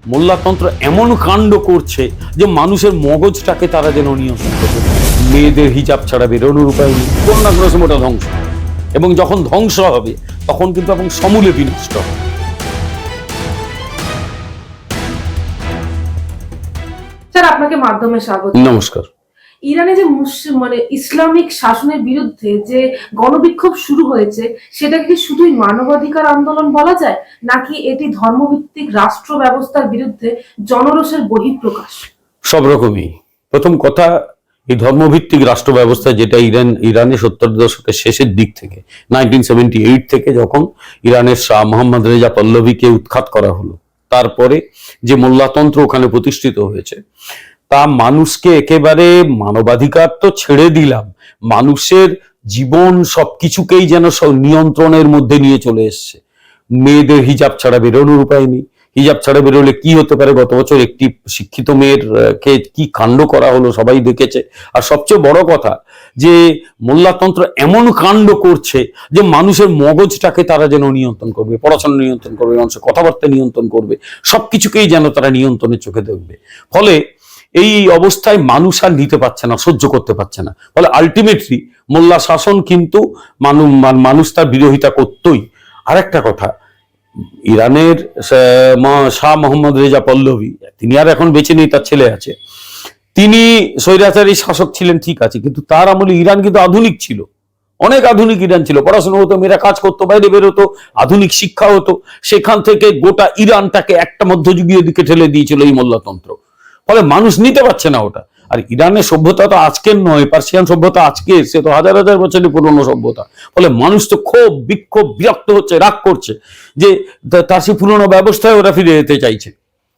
মোল্লাতন্ত্র এমন কাণ্ড করছে যে মানুষের মগজটাকে তারা যেন নিয়ন্ত্রণ করবে। মেয়েদের হিজাব ছাড়া বেরোনোর উপায় নেই, কোনো না কোনো সময় ওটা ধ্বংস, এবং যখন ধ্বংস হবে তখন কিন্তু এবং সমূলে বিনষ্ট হবে। স্যার, আপনাকে মাধ্যমে স্বাগত। নমস্কার। ইরানে যে ইসলামিক শাসনের বিরুদ্ধে যে গণবিক্ষোভ শুরু হয়েছে, সেটাকে কি শুধুই মানবাধিকার আন্দোলন বলা যায়, নাকি এটি ধর্মভিত্তিক রাষ্ট্র ব্যবস্থার বিরুদ্ধে জনরোষের বহিঃপ্রকাশ? সব রকমই। প্রথম কথা, এই ধর্মভিত্তিক রাষ্ট্র ব্যবস্থা যেটা ইরানের 70 দশকের শেষের দিক থেকে 1978 থেকে যখন ইরানের শাহ মোহাম্মদ রেজা পল্লভীকে উৎখাত করা হলো, তারপরে যে মোল্লাতন্ত্র ওখানে প্রতিষ্ঠিত হয়েছে, তা মানুষকে একেবারে মানবাধিকার তো ছেড়ে দিলাম, মানুষের জীবন সবকিছুকেই যেন নিয়ন্ত্রণের মধ্যে নিয়ে চলে এসছে। মেয়েদের হিজাব ছাড়া বেরোনোর উপায় নেই। হিজাব ছাড়া বেরোলে কি হতে পারে, গত বছর একটি শিক্ষিত মেয়ের কে কি কাণ্ড করা হলো সবাই দেখেছে। আর সবচেয়ে বড় কথা যে মোল্লাতন্ত্র এমন কাণ্ড করছে যে মানুষের মগজটাকে তারা যেন নিয়ন্ত্রণ করবে, পড়াশোনা নিয়ন্ত্রণ করবে, মানুষের কথাবার্তা নিয়ন্ত্রণ করবে, সবকিছুকেই যেন তারা নিয়ন্ত্রণের চোখে দেখবে। ফলে এই অবস্থায় মানুষ আর নিতে পারছে না, সহ্য করতে পারছে না। ফলে আলটিমেটলি মোল্লা শাসন কিন্তু মানুষ তার বিরোধিতা করতই। আরেকটা কথা, ইরানের শাহ মোহাম্মদ রেজা পল্লভী, তিনি আর এখন বেঁচে নেই, তার ছেলে আছে। তিনি স্বৈরাচারী শাসক ছিলেন, ঠিক আছে, কিন্তু তার আমলে ইরান কিন্তু আধুনিক ছিল, অনেক আধুনিক ইরান ছিল। পড়াশোনা হতো, মেয়েরা কাজ করতো, বাইরে বেরোতো, আধুনিক শিক্ষা হতো। সেখান থেকে গোটা ইরানটাকে একটা মধ্যযুগীয় দিকে ঠেলে দিয়েছিল এই মোল্লাতন্ত্র। ফলে মানুষ নিতে পারছে না ওটা। আর ইরানের সভ্যতা তো আজকের নয়, পার্সিয়ান সভ্যতা আজকে, সে তো হাজার হাজার বছরের পুরনো সভ্যতা। ফলে মানুষ তো ক্ষোভ, বিক্ষোভ, বিরক্ত হচ্ছে, রাগ করছে যে তার সে পুরনো ব্যবস্থায় ওরা ফিরে যেতে চাইছে।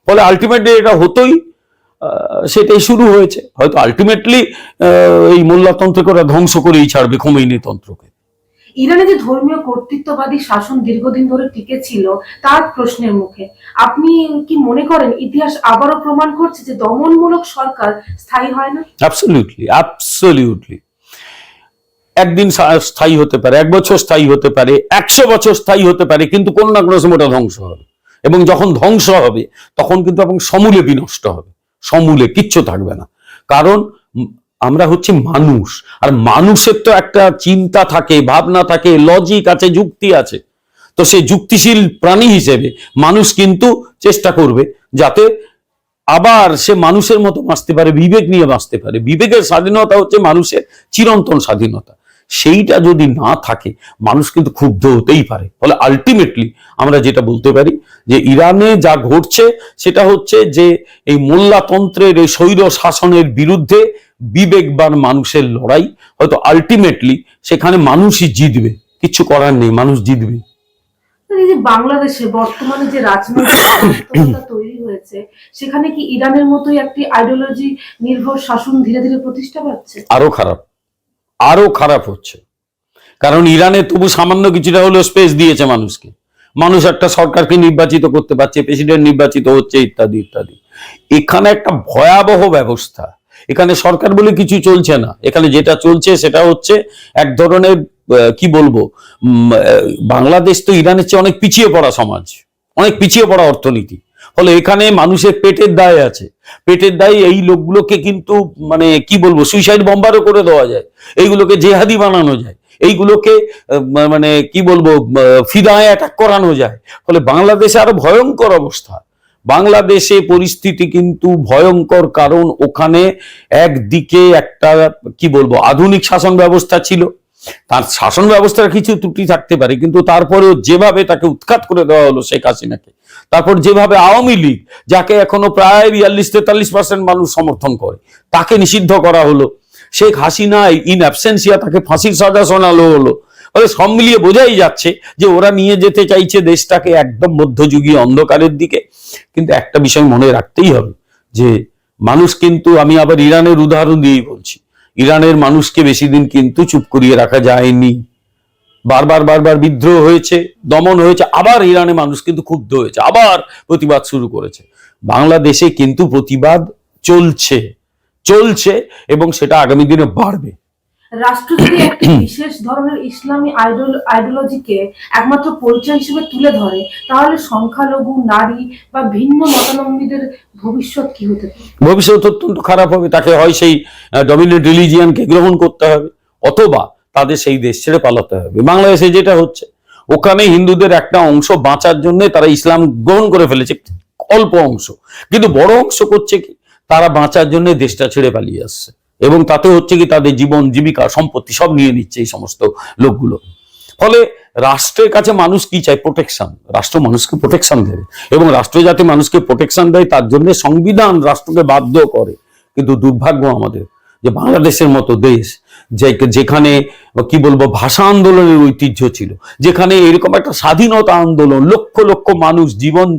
ফলে আলটিমেটলি এটা হতোই, সেটাই শুরু হয়েছে। হয়তো আলটিমেটলি এই মোল্লাতন্ত্রকে ওরা ধ্বংস করেই ছাড়বে, খোমেনি তন্ত্রকে। ইরানে যে ধর্মীয় কর্তৃত্ববাদী শাসন দীর্ঘদিন ধরে টিকে ছিল, তার প্রশ্নের মুখে আপনি কি মনে করেন ইতিহাস আবারও প্রমাণ করছে যে দমনমূলক সরকার স্থায়ী হয় না? Absolutely, absolutely. একদিন স্থায়ী হতে পারে, 1 বছর স্থায়ী হতে পারে, 100 বছর স্থায়ী হতে পারে, কিন্তু কোনো না কোনো সময় ওটা ধ্বংস হবে। এবং যখন ধ্বংস হবে তখন কিন্তু এবং সমূলে বিনষ্ট হবে, সমূলে কিচ্ছু থাকবে না। কারণ আমরা হচ্ছে মানুষ, আর মানুষের তো একটা চিন্তা থাকে, ভাবনা থাকে, লজিক আছে, যুক্তি আছে। তো সেই যুক্তিশীল প্রাণী হিসেবে মানুষ কিন্তু চেষ্টা করবে যাতে আবার সে মানুষের মতো বাঁচতে পারে, বিবেক নিয়ে বাঁচতে পারে। বিবেকের স্বাধীনতা হচ্ছে মানুষের চিরন্তন স্বাধীনতা। সেইটা যদি না থাকে মানুষ কিন্তু ক্ষুব্ধ হতেই পারে। ফলে আলটিমেটলি আমরা যেটা বলতে পারি যে ইরানে যা ঘটছে সেটা হচ্ছে যে এই মোল্লাতন্ত্রের, এই স্বৈর শাসনের বিরুদ্ধে বিবেকবান মানুষের লড়াই। হয়তো আলটিমেটলি সেখানে মানুষই জিতবে, কিছু করার নেই, মানুষ জিতবে। এই যে বাংলাদেশে বর্তমানে যে রাজনৈতিক তৈরি হয়েছে, সেখানে কি ইরানের মতোই একটি আইডিওলজি নির্ভর শাসন ধীরে ধীরে প্রতিষ্ঠা পাচ্ছে? আরো খারাপ, আরো খারাপ হচ্ছে। কারণ ইরানে তবু সামান্য কিছুটা হলেও স্পেস দিয়েছে মানুষকে, মানুষ একটা সরকারকে নির্বাচিত করতে পারছে, প্রেসিডেন্ট নির্বাচিত হচ্ছে, ইত্যাদি ইত্যাদি। এখানে একটা ভয়াবহ ব্যবস্থা। এখানে সরকার বলে কিছু চলছে না, এখানে যেটা চলছে সেটা হচ্ছে এক ধরনের কি বলবো, বাংলাদেশ তো ইরানের চেয়ে অনেক পিছিয়ে পড়া সমাজ, অনেক পিছিয়ে পড়া অর্থনীতি। ফলে এখানে মানুষের পেটের দায় আছে, পেটের দায়। এই লোকগুলোকে কিন্তু কি বলবো, সুইসাইড বম্বারও করে দেওয়া যায়, এইগুলোকে জেহাদি বানানো যায়, এইগুলোকে কি বলবো, ফিদায় অ্যাটাক করানো যায়। ফলে বাংলাদেশে আরো ভয়ঙ্কর অবস্থা। বাংলাদেশে পরিস্থিতি কিন্তু ভয়ঙ্কর, কারণ ওখানে একদিকে একটা কি বলবো আধুনিক শাসন ব্যবস্থা ছিল, তার শাসন ব্যবস্থার কিছু ত্রুটি থাকতে পারে, কিন্তু তারপরেও যেভাবে তাকে উৎখাত করে দেওয়া হলো শেখ হাসিনাকে, তারপর যেভাবে আওয়ামী লীগ, যাকে এখনো প্রায় 42-43% মানুষ সমর্থন করে, তাকে নিষিদ্ধ করা হলো, শেখ হাসিনা ইন অ্যাবসেন্সিয়া তাকে ফাঁসির সাজা শোনালো হলো। ফলে সব মিলিয়ে বোঝাই যাচ্ছে যে ওরা নিয়ে যেতে চাইছে দেশটাকে একদম মধ্যযুগীয় অন্ধকারের দিকে। কিন্তু একটা বিষয় মনে রাখতেই হবে যে মানুষ কিন্তু, আমি আবার ইরানের উদাহরণ দিয়েই বলছি, ইরানের মানুষকে বেশি দিন কিন্তু চুপ করিয়ে রাখা যায়নি। বারবার বারবার বিদ্রোহ হয়েছে, দমন হয়েছে, আবার ইরানের মানুষ কিন্তু ক্ষুব্ধ হয়েছে, আবার প্রতিবাদ শুরু করেছে। বাংলাদেশে কিন্তু প্রতিবাদ চলছে, চলছে, এবং সেটা আগামী দিনে বাড়বে। রাষ্ট্র যদি একটি বিশেষ ধরনের ইসলামী আইডিওলজিকে একমাত্র পরিচয় হিসেবে তুলে ধরে, তাহলে সংখ্যালঘু, নারী বা ভিন্ন মতাবলম্বীদের ভবিষ্যৎ কি হতে পারে? ভবিষ্যৎ অত্যন্ত খারাপ হবে। তাকে হয় সেই ডমিনেন্ট রিলিজিয়ানকে গ্রহণ করতে হবে, অথবা তাদের সেই দেশ ছেড়ে পালাতে হবে। বাংলাদেশে যেটা হচ্ছে, ওখানে হিন্দুদের একটা অংশ বাঁচার জন্য তারা ইসলাম গ্রহণ করে ফেলেছে, অল্প অংশ, কিন্তু বড় অংশ করছে কি, তারা বাঁচার জন্য দেশটা ছেড়ে পালিয়ে আসছে, এবং তাতে হচ্ছে কি তাদের জীবন, জীবিকা, সম্পত্তি সব নিয়ে নিচ্ছে এই সমস্ত লোকগুলো। ফলে রাষ্ট্রের কাছে মানুষ কি চায়? প্রোটেকশন। রাষ্ট্র মানুষকে প্রোটেকশন দেবে, এবং রাষ্ট্র যাতে মানুষকে প্রোটেকশন দেয় তার জন্য সংবিধান রাষ্ট্রকে বাধ্য করে। কিন্তু দুর্ভাগ্য আমাদের যে বাংলাদেশের মতো দেশ, যেখানে কি বলবো ভাষা আন্দোলনের ঐতিহ্য ছিল, যেখানে এরকম একটা স্বাধীনতা আন্দোলন, লক্ষ লক্ষ মানুষ জীবন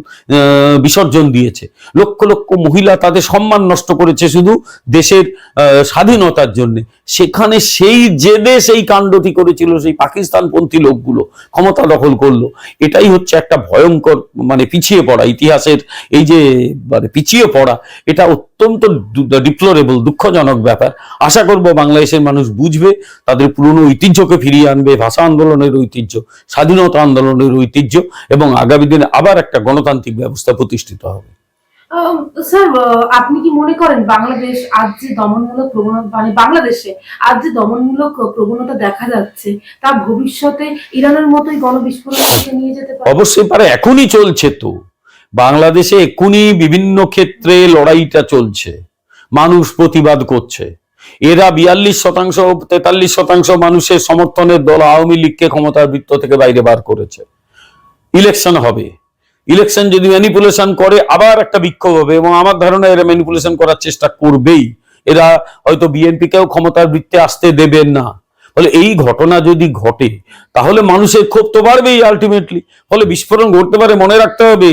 বিসর্জন দিয়েছে, লক্ষ লক্ষ মহিলা তাদের সম্মান নষ্ট করেছে শুধু দেশের স্বাধীনতার জন্য, সেখানে সেই জেদে সেই কাণ্ডটি করেছিল সেই পাকিস্তানপন্থী লোকগুলো, ক্ষমতা দখল করলো। এটাই হচ্ছে একটা ভয়ঙ্কর মানে পিছিয়ে পড়া, ইতিহাসের এই যে মানে পিছিয়ে পড়া, এটা অত্যন্ত ডিপ্লোরেবল, দুঃখজনক ব্যাপার। আশা করব বাংলাদেশের মানুষ বুঝবে, তাদের পুরনো ঐতিহ্যকে ফিরিয়ে আনবে, ভাষা আন্দোলনের ঐতিহ্য, স্বাধীনতা আন্দোলনের ঐতিহ্য, এবং আগামী দিনে আবার একটা গণতান্ত্রিক ব্যবস্থা প্রতিষ্ঠিত হবে। স্যার, আপনি কি মনে করেন বাংলাদেশ আজ যে দমনমূলক প্রবণতা, মানে বাংলাদেশে আজ যে দমনমূলক প্রবণতা দেখা যাচ্ছে, তা ভবিষ্যতে ইরানের মতোই গণবিস্ফোরণের দিকে নিয়ে যেতে পারে? অবশ্যই পারে, এখনই চলছে তো বাংলাদেশে, এখনই বিভিন্ন ক্ষেত্রে লড়াইটা চলছে, মানুষ প্রতিবাদ করছে। এরা 42%, 43% মানুষের সমর্থনের দল আওয়ামী লীগকে ক্ষমতার বৃত্ত থেকে বাইরে বার করেছে। ইলেকশন হবে, ইলেকশন যদি ম্যানিপুলেশন করে আবার একটা বিক্ষোভ হবে, এবং আমার ধারণা এরা ম্যানিপুলেশন করার চেষ্টা করবেই। এরা হয়তো বিএনপিকেও ক্ষমতার বৃত্তে আসতে দেবেন না। ফলে এই ঘটনা যদি ঘটে তাহলে মানুষের ক্ষোভ তো বাড়বেই আলটিমেটলি, ফলে বিস্ফোরণ ঘটতে পারে। মনে রাখতে হবে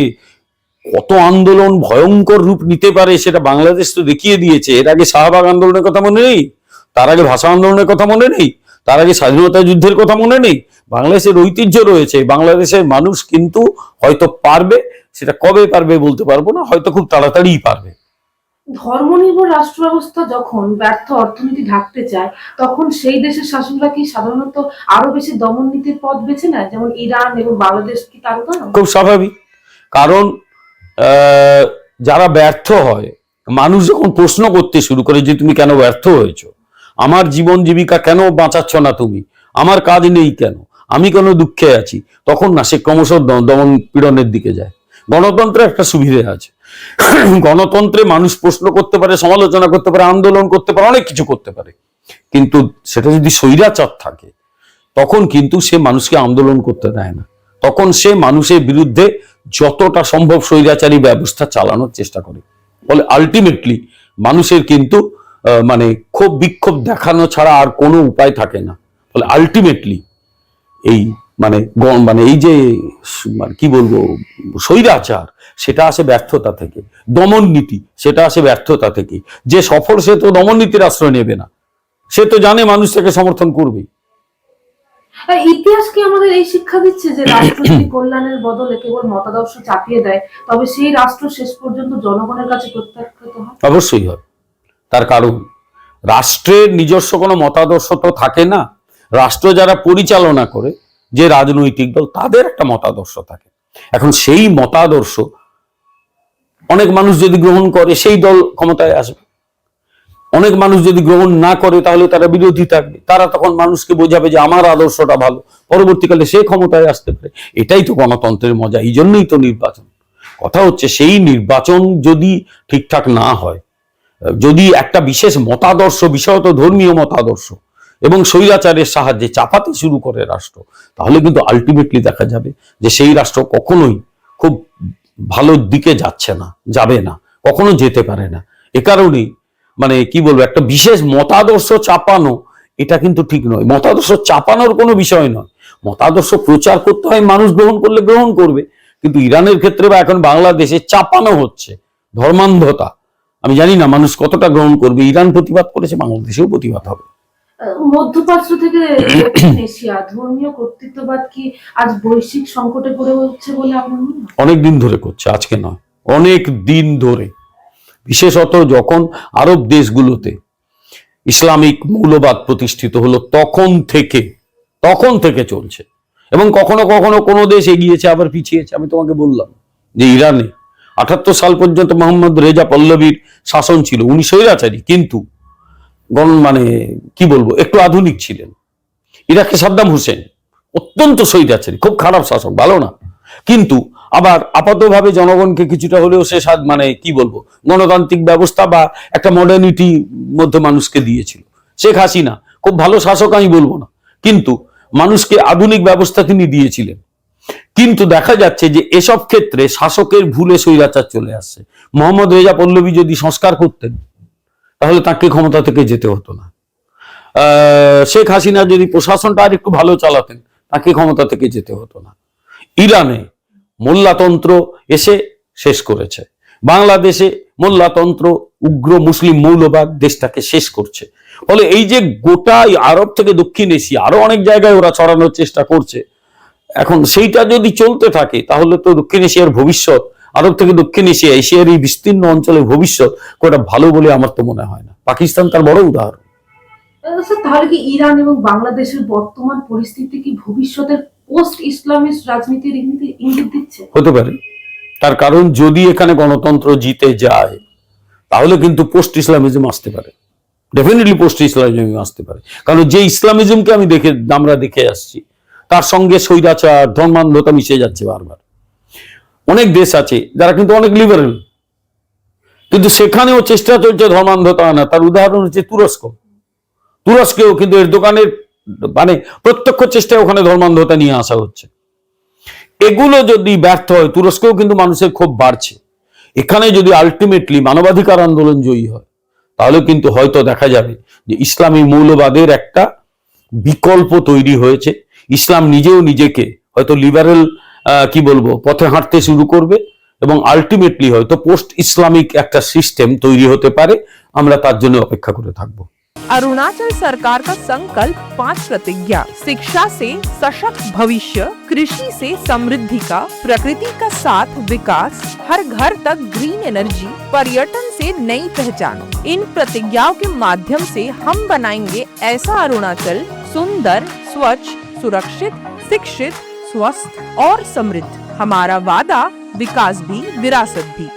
কত আন্দোলন ভয়ঙ্কর রূপ নিতে পারে সেটা বাংলাদেশ তো দেখিয়ে দিয়েছে। এর আগে শাহবাগ আন্দোলনের কথা মনে নেই? তার আগে ভাষা আন্দোলনের কথা মনে নেই? তার আগে স্বাধীনতা যুদ্ধের কথা মনে নেই? বাংলাদেশের ঐতিহ্য রয়েছে, বাংলাদেশের মানুষ কিন্তু হয়তো পারবে, সেটা কবে পারবে বলতে পারবো না, হয়তো খুব তাড়াতাড়িই পারবে। ধর্মনির্ভর রাষ্ট্র ব্যবস্থা যখন ব্যর্থ অর্থনীতি ঢাকতে চায়, তখন সেই দেশের শাসকরা কি সাধারণত আরো বেশি দমন নীতির পথ বেছে নেয়, যেমন ইরান এবং বাংলাদেশ কি তার উদাহরণ? খুব স্বাভাবিক, কারণ যারা ব্যর্থ হয়, মানুষ যখন প্রশ্ন করতে শুরু করে যে তুমি কেন ব্যর্থ হয়েছো, আমার জীবন জীবিকা কেন বাঁচাচ্ছ না তুমি, আমার কাজ নেই কেন, আমি কেন দুঃখে আছি, তখন না সে ক্রমশ দমন পীড়নের দিকে যায়। গণতন্ত্রে একটা সুবিধে আছে, গণতন্ত্রে মানুষ প্রশ্ন করতে পারে, সমালোচনা করতে পারে, আন্দোলন করতে পারে, অনেক কিছু করতে পারে, কিন্তু সেটা যদি স্বৈরাচার থাকে তখন কিন্তু সে মানুষকে আন্দোলন করতে দেয় না, তখন সে মানুষের বিরুদ্ধে যতটা সম্ভব স্বৈরাচারী ব্যবস্থা চালানোর চেষ্টা করে। ফলে আলটিমেটলি মানুষের কিন্তু মানে ক্ষোভ বিক্ষোভ দেখানো ছাড়া আর কোনো উপায় থাকে না। ফলে আলটিমেটলি এই মানে মানে এই যে মানে কি বলবো স্বৈরাচার, সেটা আসে ব্যর্থতা থেকে, দমন নীতি সেটা আসে ব্যর্থতা থেকে। যে সফল সে তো দমন নীতির আশ্রয় নেবে না, সে তো জানে মানুষ তাকে সমর্থন করবে। ইতিহাস কি আমাদের এই শিক্ষা দিচ্ছে যে রাষ্ট্র যদি কল্যাণের বদলে কেবল মতাদর্শ চাপিয়ে দেয়, তবে সেই রাষ্ট্র শেষ পর্যন্ত জনগণের কাছে প্রত্যাখ্যাত হয়? অবশ্যই হয়। তার কারণ রাষ্ট্রের নিজস্ব কোনো মতাদর্শ তো থাকে না, রাষ্ট্র যারা পরিচালনা করে যে রাজনৈতিক দল তাদের একটা মতাদর্শ থাকে। এখন সেই মতাদর্শ অনেক মানুষ যদি গ্রহণ করে সেই দল ক্ষমতায় আসবে, অনেক মানুষ যদি গ্রহণ না করে তাহলে তারা বিরোধী থাকবে, তারা তখন মানুষকে বোঝাবে যে আমার আদর্শটা ভালো, পরবর্তীকালে সে ক্ষমতায় আসতে পারে। এটাই তো গণতন্ত্রের মজা, এই জন্যই তো নির্বাচন। কথা হচ্ছে সেই নির্বাচন যদি ঠিকঠাক না হয়, যদি একটা বিশেষ মতাদর্শ, বিশেষত ধর্মীয় মতাদর্শ এবং স্বৈরাচারের সাহায্যে চাপাতে শুরু করে রাষ্ট্র, তাহলে কিন্তু আলটিমেটলি দেখা যাবে যে সেই রাষ্ট্র কখনোই খুব ভালো দিকে যাচ্ছে না, যাবে না, কখনো যেতে পারে না। এ কারণেই মানে কি বলবো, একটা বিশেষ মতাদর্শ চাপানো এটা কিন্তু ঠিক নয়। মতাদর্শ চাপানোর কোনো বিষয় নয়, মতাদর্শ প্রচার করতে হয়, মানুষ গ্রহণ করলে গ্রহণ করবে। কিন্তু ইরানের ক্ষেত্রে বা এখন বাংলাদেশে চাপানো হচ্ছে ধর্মান্ধতা। আমি জানি না মানুষ কতটা গ্রহণ করবে। ইরান প্রতিবাদ করেছে, বাংলাদেশেও প্রতিবাদ হবে। মধ্যপ্রাচ্য থেকে দক্ষিণ এশিয়া ধর্মীয় কর্তৃত্ববাদ কি আজ বৈশ্বিক সংকটে পড়ে উঠছে বলে আপনার মনে হয়? অনেক দিন ধরে করছে, আজকে নয়, অনেক দিন ধরে। বিশেষত যখন আরব দেশগুলোতে ইসলামিক মৌলবাদ প্রতিষ্ঠিত হলো তখন থেকে চলছে। এবং কখনো কখনো কোনো দেশ এগিয়েছে আবার পিছিয়েছে। আমি তোমাকে বললাম যে ইরানে 78 সাল পর্যন্ত মোহাম্মদ রেজা পল্লবীর শাসন ছিল, উনি স্বৈরাচারী কিন্তু মানে কি বলবো একটু আধুনিক ছিলেন। ইরাকে সাদ্দাম হোসেন অত্যন্ত স্বৈরাচারী, খুব খারাপ শাসক, ভালো না, কিন্তু আবার আপাতভাবে জনগণকে কিছুটা হলেও সে মানে কি বলবো গণতান্ত্রিক ব্যবস্থা বা একটা মডার্নিটি মধ্যে মানুষকে দিয়েছিল। শেখ হাসিনা খুব ভালো শাসক আমি বলবো না, কিন্তু মানুষকে আধুনিক ব্যবস্থা তিনি দিয়েছিলেন। কিন্তু দেখা যাচ্ছে যে এসব ক্ষেত্রে শাসকের ভুলে স্বৈরাচার চলে আসছে। মোহাম্মদ রেজা পল্লবী যদি সংস্কার করতেন তাহলে তাকে ক্ষমতা থেকে যেতে হতো না। শেখ হাসিনা যদি প্রশাসনটা আর একটু ভালো চালাতেন তাকে ক্ষমতা থেকে যেতে হতো না। ইরানে মোল্লাতন্ত্র এসে শেষ করেছে, বাংলাদেশে মোল্লাতন্ত্র উগ্র মুসলিম মৌলবাদ দেশটাকে শেষ করছে। ফলে এই যে গোটা আরব থেকে দক্ষিণ এশিয়া আরো অনেক জায়গায় ওরা ছড়ানোর চেষ্টা করছে, এখন সেইটা যদি চলতে থাকে তাহলে তো দক্ষিণ এশিয়ার ভবিষ্যৎ, আরব থেকে দক্ষিণ এশিয়া, এশিয়ার এই বিস্তীর্ণ অঞ্চলের ভবিষ্যৎ কোনটা ভালো বলে আমার তো মনে হয় না। পাকিস্তান তার বড় উদাহরণ। তাহলে কি ইরান এবং বাংলাদেশের বর্তমান পরিস্থিতি কি ভবিষ্যতের পোস্ট ইসলামিস্ট রাজনীতির ইঙ্গিত দিচ্ছে? হতে পারে, তার কারণ যদি এখানে গণতন্ত্র জিতে যায় তাহলে কিন্তু পোস্ট ইসলামিজম আসতে পারে, ডেফিনেটলি পোস্ট ইসলামিজম আসতে পারে। কারণ যে ইসলামিজমকে আমরা দেখে আসছি তার সঙ্গে স্বৈরাচার ধর্মান্ধতা মিশে যাচ্ছে বারবার। অনেক দেশ আছে যারা কিন্তু অনেক লিবারেল, কিন্তু সেখানেও চেষ্টা চলছে ধর্মান্ধতা আনা। তার উদাহরণ হচ্ছে তুরস্কেও কিন্তু এরদোগানের মানে প্রত্যক্ষ চেষ্টায় ওখানে ধর্মান্ধতা নিয়ে আসা হচ্ছে। এগুলো যদি ব্যর্থ হয়, তুরস্কেও কিন্তু মানুষের ক্ষোভ বাড়ছে। এখানে যদি আলটিমেটলি মানবাধিকার আন্দোলন জয়ী হয় তাহলে কিন্তু হয়তো দেখা যাবে যে ইসলামী মৌলবাদের একটা বিকল্প তৈরি হয়েছে। ইসলাম নিজেও নিজেকে হয়তো লিবারেল কি বলবো পথে হাঁটতে শুরু করবে এবং আলটিমেটলি হয়তো পোস্ট ইসলামিক একটা সিস্টেম তৈরি হতে পারে। আমরা তার জন্য অপেক্ষা করে থাকবো। अरुणाचल सरकार का संकल्प 5 प्रतिज्ञा: शिक्षा से सशक्त भविष्य, कृषि से समृद्धि का, प्रकृति का साथ विकास, हर घर तक ग्रीन एनर्जी, पर्यटन से नई पहचान। इन प्रतिज्ञाओं के माध्यम से हम बनाएंगे ऐसा अरुणाचल सुंदर, स्वच्छ, सुरक्षित, शिक्षित, स्वस्थ और समृद्ध। हमारा वादा विकास भी विरासत भी।